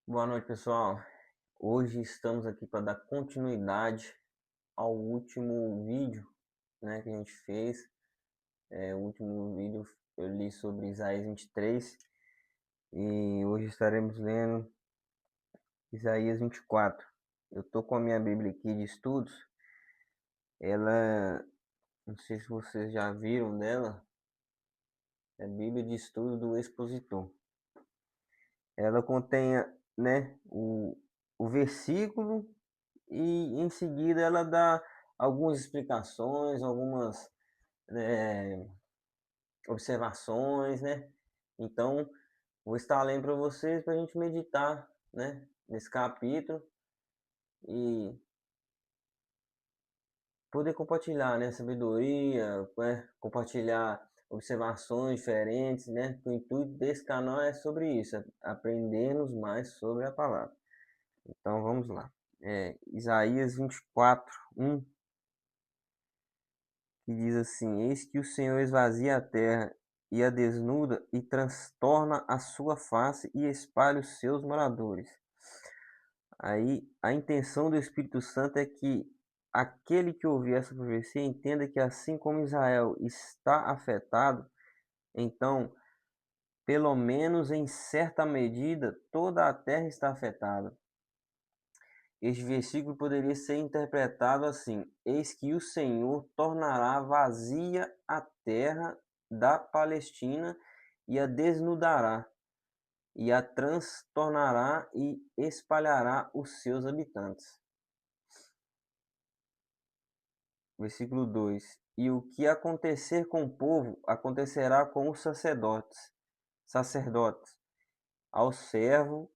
Boa noite, pessoal. Hoje estamos aqui para dar continuidade ao último vídeo, né, que a gente fez. O último vídeo eu li sobre Isaías 23 e hoje estaremos lendo Isaías 24. Eu tô com a minha Bíblia aqui de estudos. Ela, não sei se vocês já viram dela, é a Bíblia de Estudo do Expositor. Ela contém, né, o versículo e em seguida ela dá algumas explicações, algumas observações, né? Então, vou estar lendo para vocês para a gente meditar, né, nesse capítulo e poder compartilhar, né, sabedoria, né, compartilhar observações diferentes, né? O intuito desse canal é sobre isso, aprendermos mais sobre a palavra. Então, vamos lá. Isaías 24, 1. Que diz assim: Eis que o Senhor esvazia a terra e a desnuda, e transtorna a sua face e espalha os seus moradores. Aí a intenção do Espírito Santo é que aquele que ouvir essa profecia entenda que assim como Israel está afetado, então, pelo menos em certa medida, toda a terra está afetada. Este versículo poderia ser interpretado assim: Eis que o Senhor tornará vazia a terra da Palestina e a desnudará, e a transtornará e espalhará os seus habitantes. Versículo 2: E o que acontecer com o povo acontecerá com os sacerdotes, ao servo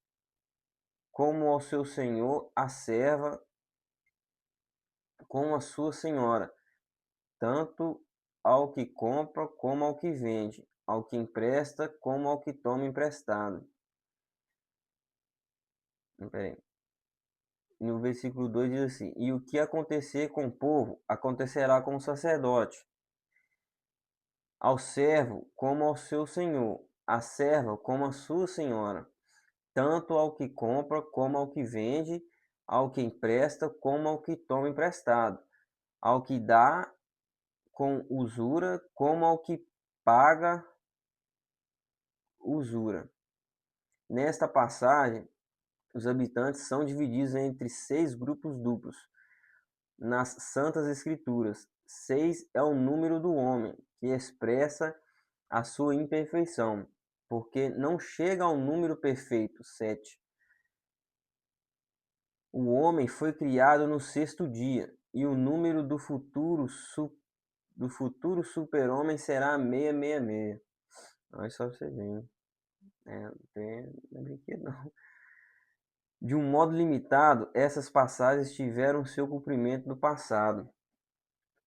como ao seu senhor, a serva como a sua senhora, tanto ao que compra como ao que vende, ao que empresta como ao que toma emprestado. Peraí. No versículo 2 diz assim: E o que acontecer com o povo acontecerá com o sacerdote, ao servo como ao seu senhor, à serva como à sua senhora, tanto ao que compra como ao que vende, ao que empresta como ao que toma emprestado, ao que dá com usura como ao que paga usura. Nesta passagem, os habitantes são divididos entre 6 grupos duplos. Nas Santas Escrituras, 6 é o número do homem, que expressa a sua imperfeição, porque não chega ao número perfeito, 7. O homem foi criado no sexto dia, e o número do futuro super-homem será 666. Olha só pra você ver. Não é brinquedo, não. De um modo limitado, essas passagens tiveram seu cumprimento no passado.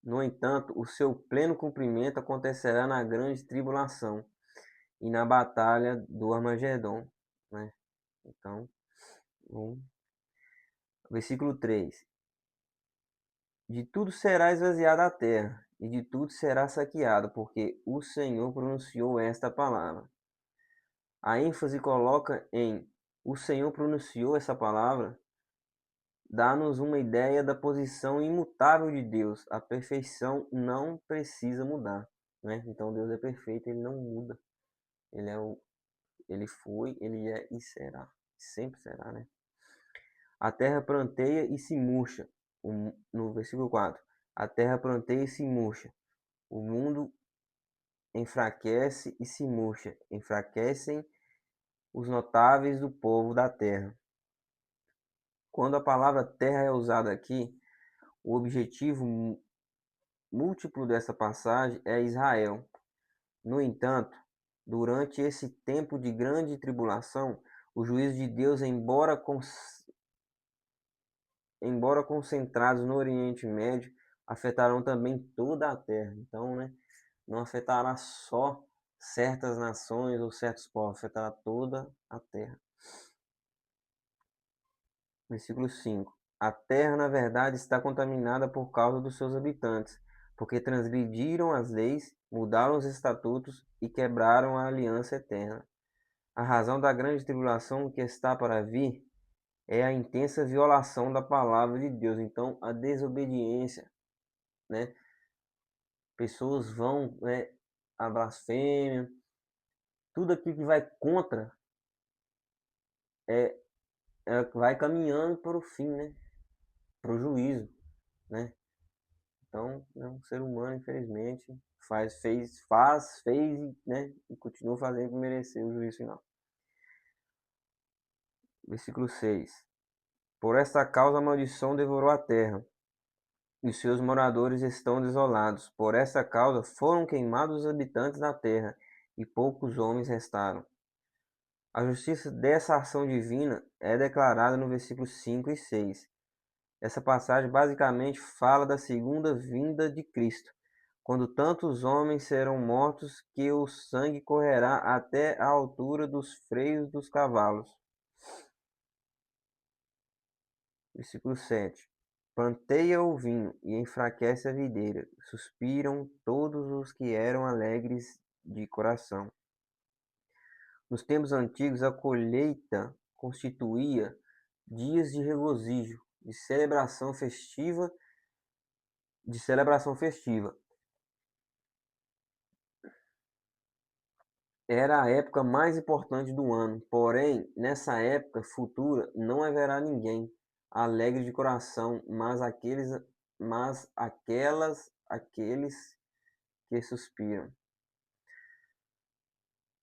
No entanto, o seu pleno cumprimento acontecerá na grande tribulação e na batalha do Armagedon, né? Então, versículo 3: De tudo será esvaziada a terra, e de tudo será saqueado, porque o Senhor pronunciou esta palavra. A ênfase coloca em o Senhor pronunciou essa palavra, dá-nos uma ideia da posição imutável de Deus. A perfeição não precisa mudar, né? Então Deus é perfeito, ele não muda. Ele foi, ele é e será. Sempre será, né? A terra pranteia e se murcha. No versículo 4. A terra pranteia e se murcha. O mundo enfraquece e se murcha. Enfraquecem os notáveis do povo da terra. Quando a palavra terra é usada aqui, o objetivo múltiplo dessa passagem é Israel. No entanto, durante esse tempo de grande tribulação, o juízo de Deus, embora concentrados no Oriente Médio, afetarão também toda a terra. Então, né, não afetará só certas nações ou certos povos, afetará toda a terra. Versículo 5. A terra, na verdade, está contaminada por causa dos seus habitantes, porque transgrediram as leis, mudaram os estatutos e quebraram a aliança eterna. A razão da grande tribulação que está para vir é a intensa violação da palavra de Deus. Então, a desobediência, né? Pessoas vão, né, a blasfêmia, tudo aquilo que vai contra é, vai caminhando para o fim, né? Para o juízo, né? Então, é um ser humano, infelizmente, fez, né? E continua fazendo para merecer o juízo final. Versículo 6. Por esta causa a maldição devorou a terra, e os seus moradores estão desolados. Por esta causa foram queimados os habitantes da terra, e poucos homens restaram. A justiça dessa ação divina é declarada no versículos 5 e 6. Essa passagem basicamente fala da segunda vinda de Cristo, quando tantos homens serão mortos que o sangue correrá até a altura dos freios dos cavalos. Versículo 7. Planteia o vinho e enfraquece a videira, suspiram todos os que eram alegres de coração. Nos tempos antigos, a colheita constituía dias de regozijo, de celebração festiva. Era a época mais importante do ano, porém, nessa época futura não haverá ninguém alegre de coração, aqueles que suspiram.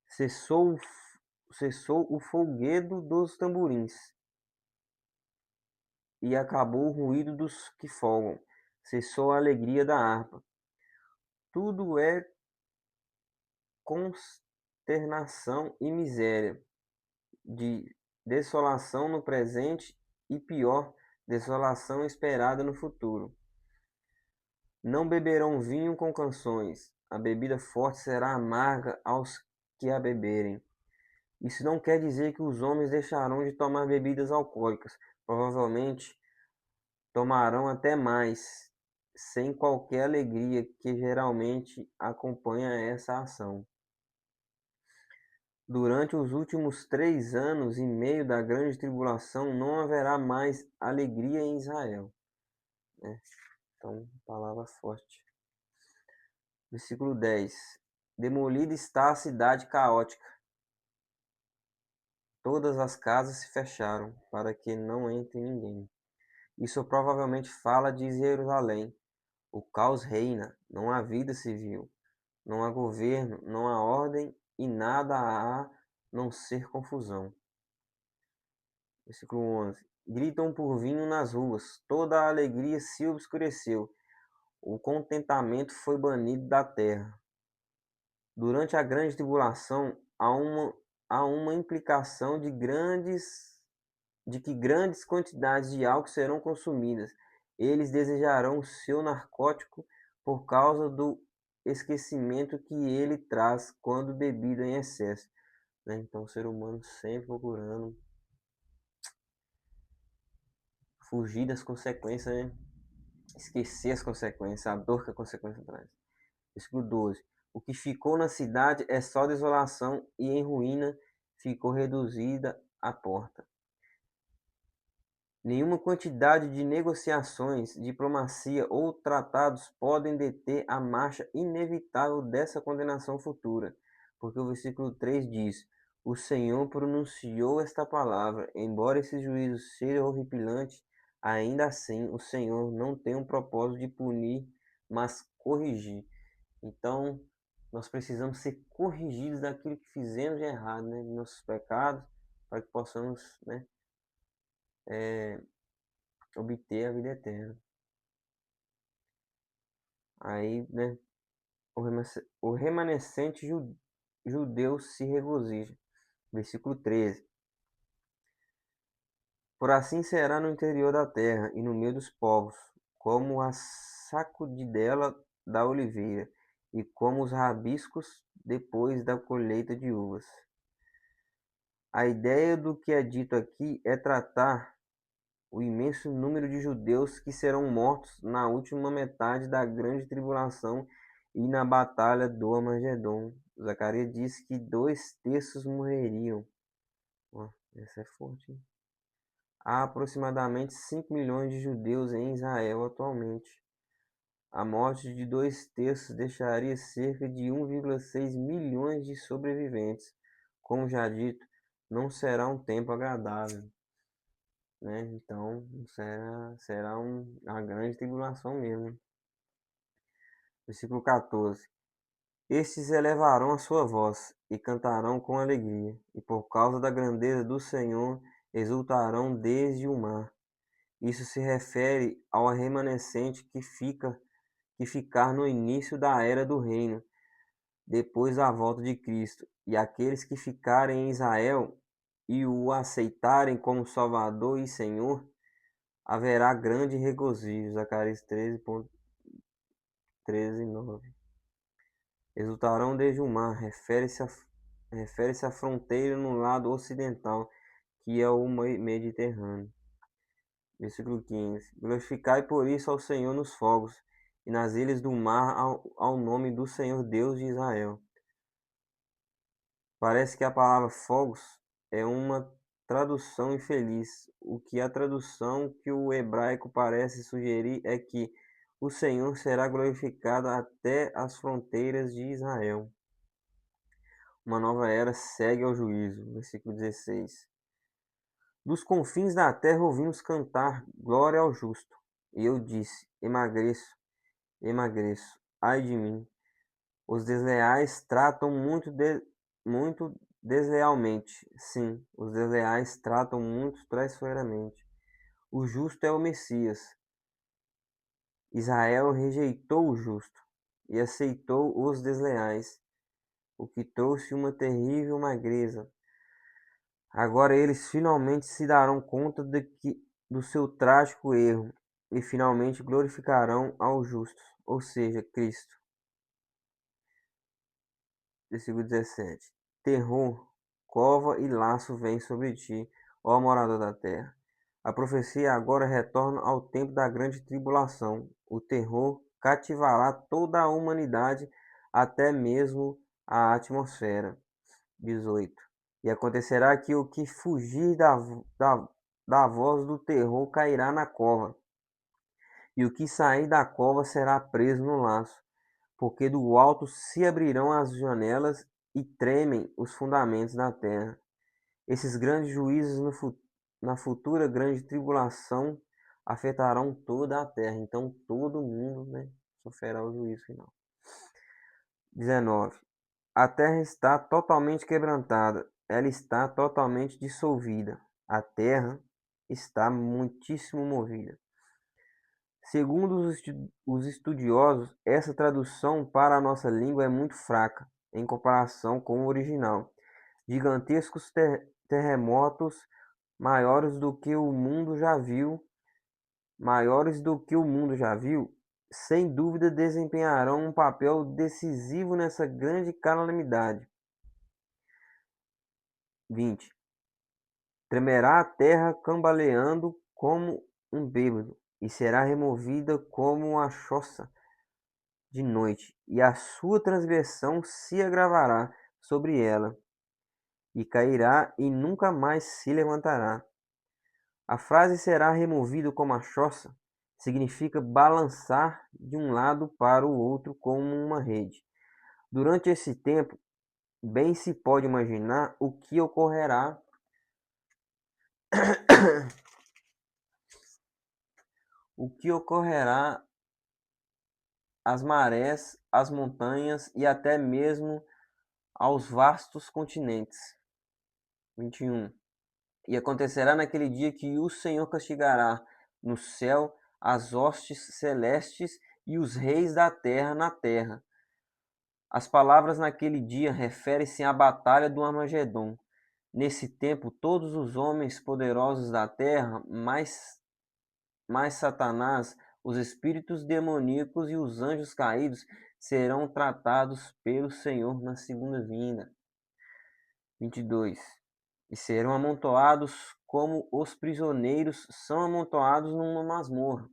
Cessou, cessou o folguedo dos tamborins e acabou o ruído dos que folgam. Cessou a alegria da harpa. Tudo é consternação e miséria, de desolação no presente e pior, desolação esperada no futuro. Não beberão vinho com canções, a bebida forte será amarga aos que a beberem. Isso não quer dizer que os homens deixarão de tomar bebidas alcoólicas. Provavelmente tomarão até mais, sem qualquer alegria que geralmente acompanha essa ação. Durante os últimos 3 anos e meio da grande tribulação, não haverá mais alegria em Israel. Então, palavra forte. Versículo 10. Demolida está a cidade caótica. Todas as casas se fecharam, para que não entre ninguém. Isso provavelmente fala de Jerusalém. O caos reina, não há vida civil, não há governo, não há ordem e nada há não ser confusão. Versículo 11. Gritam por vinho nas ruas, toda a alegria se obscureceu, o contentamento foi banido da terra. Durante a grande tribulação, há uma implicação de que grandes quantidades de álcool serão consumidas. Eles desejarão o seu narcótico por causa do esquecimento que ele traz quando bebido em excesso. Né? Então, o ser humano sempre procurando fugir das consequências, né? Esquecer as consequências, a dor que a consequência traz. Versículo 12. O que ficou na cidade é só desolação e em ruína ficou reduzida a porta. Nenhuma quantidade de negociações, diplomacia ou tratados podem deter a marcha inevitável dessa condenação futura, porque o versículo 3 diz: O Senhor pronunciou esta palavra, embora esse juízo seja horripilante, ainda assim o Senhor não tem um propósito de punir, mas corrigir. Então, nós precisamos ser corrigidos daquilo que fizemos de errado, né, de nossos pecados, para que possamos, né, obter a vida eterna. Aí, né, o remanescente judeu se regozija. Versículo 13. Por assim será no interior da terra e no meio dos povos, como a sacudidela da oliveira e como os rabiscos depois da colheita de uvas. A ideia do que é dito aqui é tratar o imenso número de judeus que serão mortos na última metade da grande tribulação e na batalha do Armagedon. Zacarias diz que 2/3 morreriam. Ó, essa é forte, hein? Há aproximadamente 5 milhões de judeus em Israel atualmente. A morte de 2/3 deixaria cerca de 1,6 milhões de sobreviventes. Como já dito, não será um tempo agradável, né? Então, será uma grande tribulação mesmo. Versículo 14. Estes elevarão a sua voz e cantarão com alegria, e por causa da grandeza do Senhor exultarão desde o mar. Isso se refere ao remanescente que ficar no início da era do reino, depois da volta de Cristo, e aqueles que ficarem em Israel e o aceitarem como Salvador e Senhor, haverá grande regozijo. Zacarias 13, 9. Exultarão desde o mar, refere-se à fronteira no lado ocidental, que é o Mediterrâneo. Versículo 15. Glorificai por isso ao Senhor nos fogos, e nas ilhas do mar ao nome do Senhor Deus de Israel. Parece que a palavra fogos é uma tradução infeliz. O que a tradução que o hebraico parece sugerir é que o Senhor será glorificado até as fronteiras de Israel. Uma nova era segue ao juízo. Versículo 16. Dos confins da terra ouvimos cantar glória ao justo. E eu disse: emagreço, emagreço, ai de mim. Os desleais tratam muito deslealmente. Sim, os desleais tratam muito traiçoeiramente. O justo é o Messias. Israel rejeitou o justo e aceitou os desleais, o que trouxe uma terrível magreza. Agora eles finalmente se darão conta do seu trágico erro e finalmente glorificarão ao justo, ou seja, Cristo. Versículo 17. Terror, cova e laço vêm sobre ti, ó morador da terra. A profecia agora retorna ao tempo da grande tribulação. O terror cativará toda a humanidade, até mesmo a atmosfera. 18. E acontecerá que o que fugir da voz do terror cairá na cova, e o que sair da cova será preso no laço, porque do alto se abrirão as janelas e tremem os fundamentos da terra. Esses grandes juízos na futura grande tribulação afetarão toda a terra. Então todo mundo, né, sofrerá o juízo final. 19. A terra está totalmente quebrantada, ela está totalmente dissolvida. A terra está muitíssimo movida. Segundo os estudiosos, essa tradução para a nossa língua é muito fraca em comparação com o original. Gigantescos terremotos maiores do que o mundo já viu, sem dúvida desempenharão um papel decisivo nessa grande calamidade. 20. Tremerá a terra cambaleando como um bêbado, e será removida como a choça de noite, e a sua transgressão se agravará sobre ela, e cairá e nunca mais se levantará. A frase será removido como a choça significa balançar de um lado para o outro como uma rede. Durante esse tempo, bem se pode imaginar o que ocorrerá às marés, às montanhas e até mesmo aos vastos continentes. 21. E acontecerá naquele dia que o Senhor castigará no céu as hostes celestes e os reis da terra na terra. As palavras naquele dia referem-se à batalha do Armagedon. Nesse tempo, todos os homens poderosos da terra, mais Satanás, os espíritos demoníacos e os anjos caídos, serão tratados pelo Senhor na segunda vinda. 22. E serão amontoados como os prisioneiros são amontoados numa masmorra.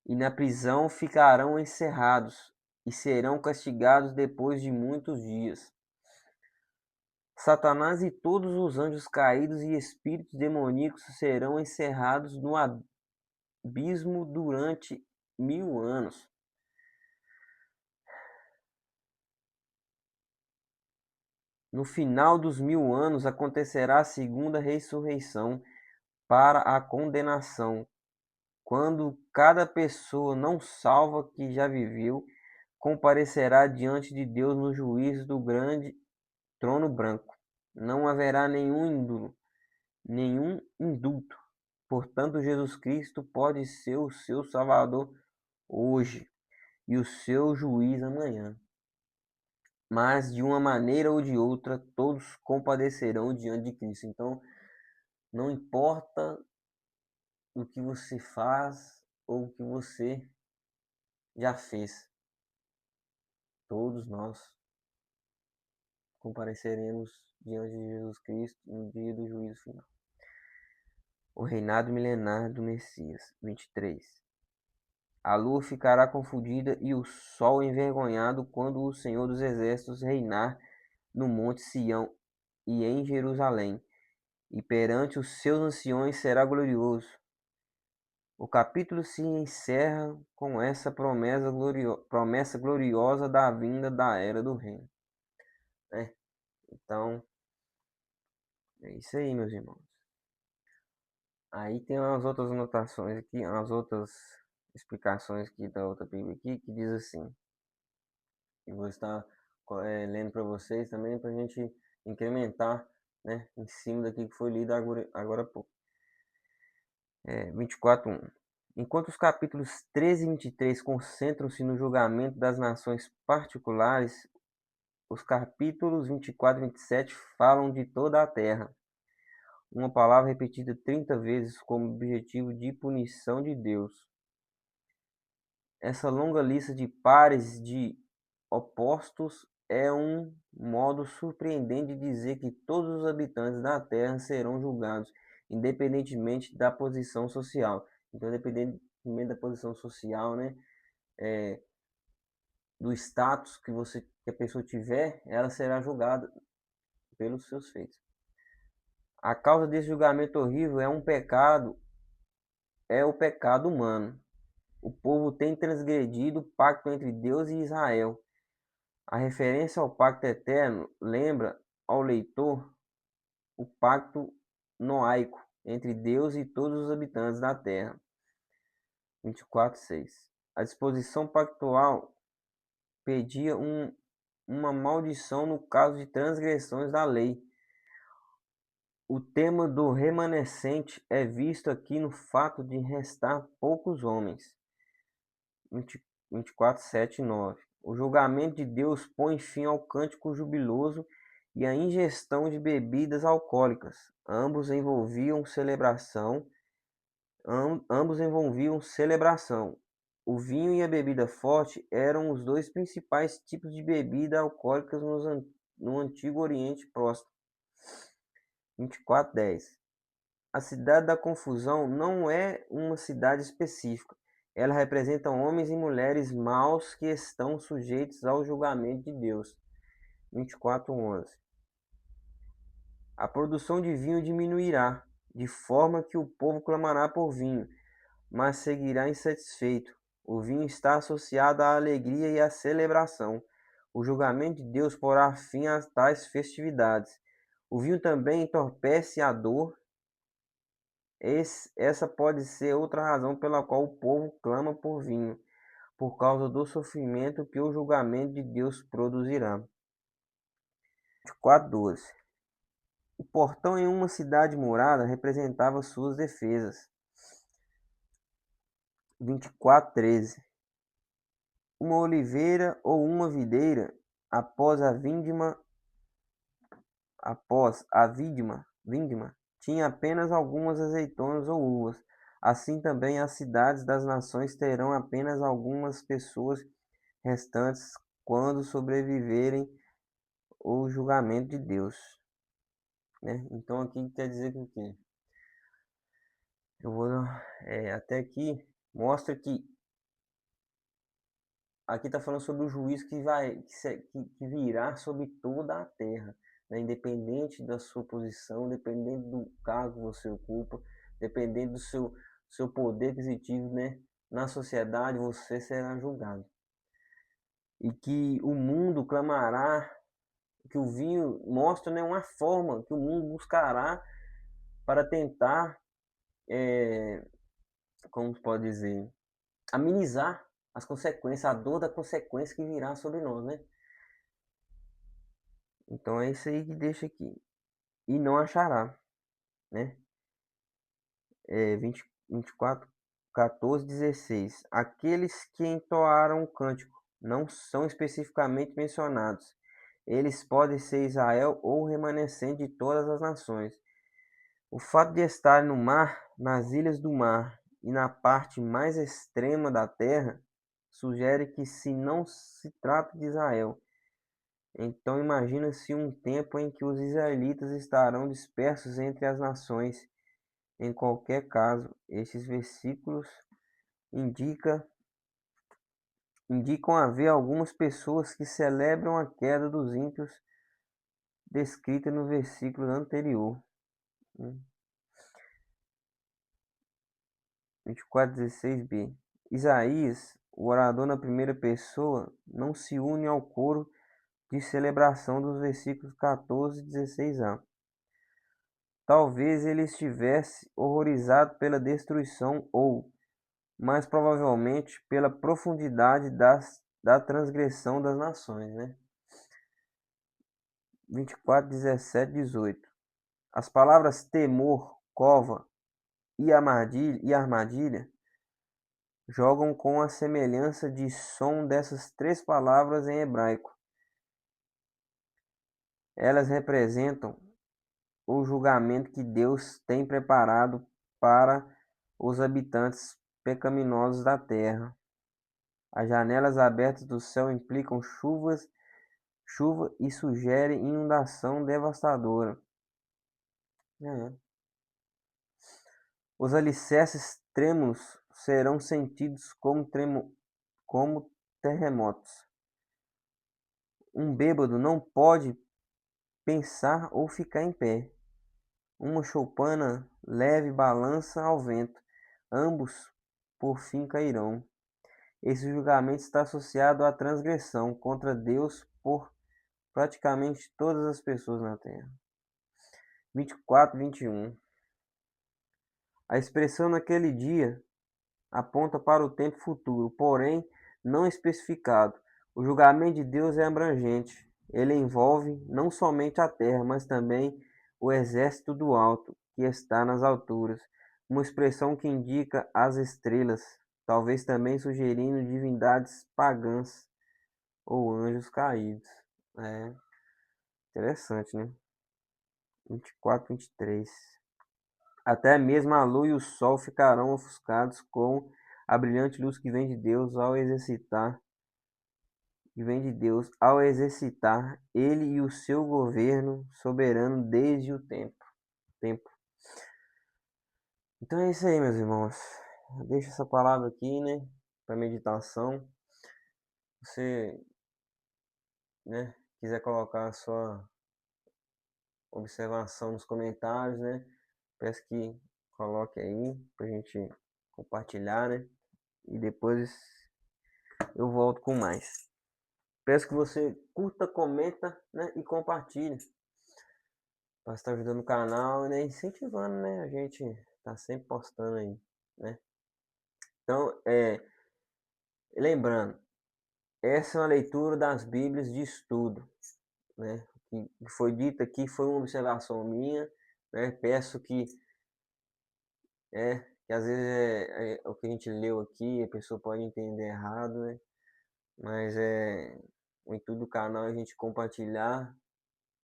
E na prisão ficarão encerrados. e serão castigados depois de muitos dias. Satanás e todos os anjos caídos e espíritos demoníacos serão encerrados no abismo durante 1000 anos. No final dos 1000 anos acontecerá a segunda ressurreição para a condenação, quando cada pessoa não salva que já viveu comparecerá diante de Deus no juízo do grande trono branco. Não haverá nenhum indulto. Portanto, Jesus Cristo pode ser o seu Salvador hoje e o seu juiz amanhã. Mas, de uma maneira ou de outra, todos compadecerão diante de Cristo. Então, não importa o que você faz ou o que você já fez, todos nós compareceremos diante de Jesus Cristo no dia do juízo final. O reinado milenar do Messias. 23. A lua ficará confundida e o sol envergonhado quando o Senhor dos Exércitos reinar no monte Sião e em Jerusalém, e perante os seus anciões será glorioso. O capítulo se encerra com essa promessa gloriosa da vinda da era do reino. Então, é isso aí, meus irmãos. Aí tem umas outras anotações aqui, umas outras explicações aqui da outra Bíblia aqui, que diz assim, e vou estar lendo para vocês também, para a gente incrementar, né, em cima daqui que foi lido agora há pouco. 24:1. Enquanto os capítulos 13 e 23 concentram-se no julgamento das nações particulares, os capítulos 24 e 27 falam de toda a terra. Uma palavra repetida 30 vezes como objetivo de punição de Deus. Essa longa lista de pares de opostos é um modo surpreendente de dizer que todos os habitantes da Terra serão julgados, independentemente da posição social. Então, independentemente da posição social, né, do status que a pessoa tiver, ela será julgada pelos seus feitos. A causa desse julgamento horrível é o pecado humano. O povo tem transgredido o pacto entre Deus e Israel. A referência ao pacto eterno lembra ao leitor o pacto noaico entre Deus e todos os habitantes da terra. 24:6. A disposição pactual pedia uma maldição no caso de transgressões da lei. O tema do remanescente é visto aqui no fato de restar poucos homens. 24:7 e 9. O julgamento de Deus põe fim ao cântico jubiloso e à ingestão de bebidas alcoólicas. Ambos envolviam celebração. O vinho e a bebida forte eram os dois principais tipos de bebida alcoólicas no Antigo Oriente Próximo. 24:10. A cidade da confusão não é uma cidade específica. Ela representa homens e mulheres maus que estão sujeitos ao julgamento de Deus. 24:11. A produção de vinho diminuirá, de forma que o povo clamará por vinho, mas seguirá insatisfeito. O vinho está associado à alegria e à celebração. O julgamento de Deus porá fim a tais festividades. O vinho também entorpece a dor. Essa pode ser outra razão pela qual o povo clama por vinho, por causa do sofrimento que o julgamento de Deus produzirá. 24:12. O portão em uma cidade murada representava suas defesas. 24:13. Uma oliveira ou uma videira, após a vindima, tinha apenas algumas azeitonas ou uvas. Assim também as cidades das nações terão apenas algumas pessoas restantes quando sobreviverem o julgamento de Deus. Né? Então aqui quer dizer que o quê? Eu vou até aqui mostra que aqui está falando sobre o juízo que virá sobre toda a terra, né? Independente da sua posição, dependendo do cargo que você ocupa, dependendo do seu poder aquisitivo, né? Na sociedade você será julgado. E que o mundo clamará, que o vinho mostra, né, uma forma que o mundo buscará para tentar, como se pode dizer, amenizar as consequências, a dor da consequência que virá sobre nós, né? Então é isso aí que deixa aqui. E não achará, né? 24, 14, 16. Aqueles que entoaram o cântico não são especificamente mencionados. Eles podem ser Israel ou remanescente de todas as nações. O fato de estar no mar, nas ilhas do mar e na parte mais extrema da terra sugere que se não se trata de Israel. Então imagina-se um tempo em que os israelitas estarão dispersos entre as nações. Em qualquer caso, estes versículos indica, indicam haver algumas pessoas que celebram a queda dos ímpios descrita no versículo anterior. 24:16b. Isaías, o orador na primeira pessoa, não se une ao coro de celebração dos versículos 14 e 16a. Talvez ele estivesse horrorizado pela destruição ou, mais provavelmente, pela profundidade da transgressão das nações, né? 24:17-18. As palavras temor, cova e armadilha jogam com a semelhança de som dessas três palavras em hebraico. Elas representam o julgamento que Deus tem preparado para os habitantes pecaminosos da terra. As janelas abertas do céu implicam chuva e sugerem inundação devastadora. É. Os alicerces trêmulos serão sentidos como terremotos. Um bêbado não pode pensar ou ficar em pé. Uma choupana leve balança ao vento. Ambos, por fim, cairão. Esse julgamento está associado à transgressão contra Deus por praticamente todas as pessoas na terra. 24, 21. A expressão naquele dia aponta para o tempo futuro, porém não especificado. O julgamento de Deus é abrangente. Ele envolve não somente a terra, mas também o exército do alto, que está nas alturas. Uma expressão que indica as estrelas, talvez também sugerindo divindades pagãs ou anjos caídos. É interessante, né? 24, 23. Até mesmo a lua e o sol ficarão ofuscados com a brilhante luz que vem de Deus ao exercitar ele e o seu governo soberano desde o tempo. Então é isso aí, meus irmãos. Deixa essa palavra aqui, né, para meditação. Se você, né, quiser colocar a sua observação nos comentários, né, peço que coloque aí pra gente compartilhar, né? E depois eu volto com mais. Peço que você curta, comenta, né, e compartilhe para estar ajudando o canal e, né, incentivando, né? A gente tá sempre postando aí, né? Então, lembrando, essa é uma leitura das Bíblias de estudo, né? O que foi dito aqui foi uma observação minha, né? Peço que às vezes o que a gente leu aqui, a pessoa pode entender errado, né? Mas o intuito do canal é a gente compartilhar,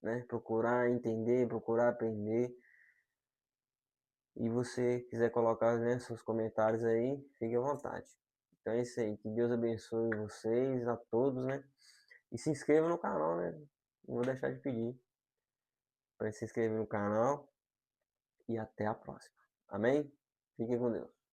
né? Procurar entender, procurar aprender. E você quiser colocar, né, seus comentários aí, fique à vontade. Então é isso aí. Que Deus abençoe vocês, a todos, né? E se inscreva no canal, né? Não vou deixar de pedir para se inscrever no canal. E até a próxima. Amém? Fiquem com Deus.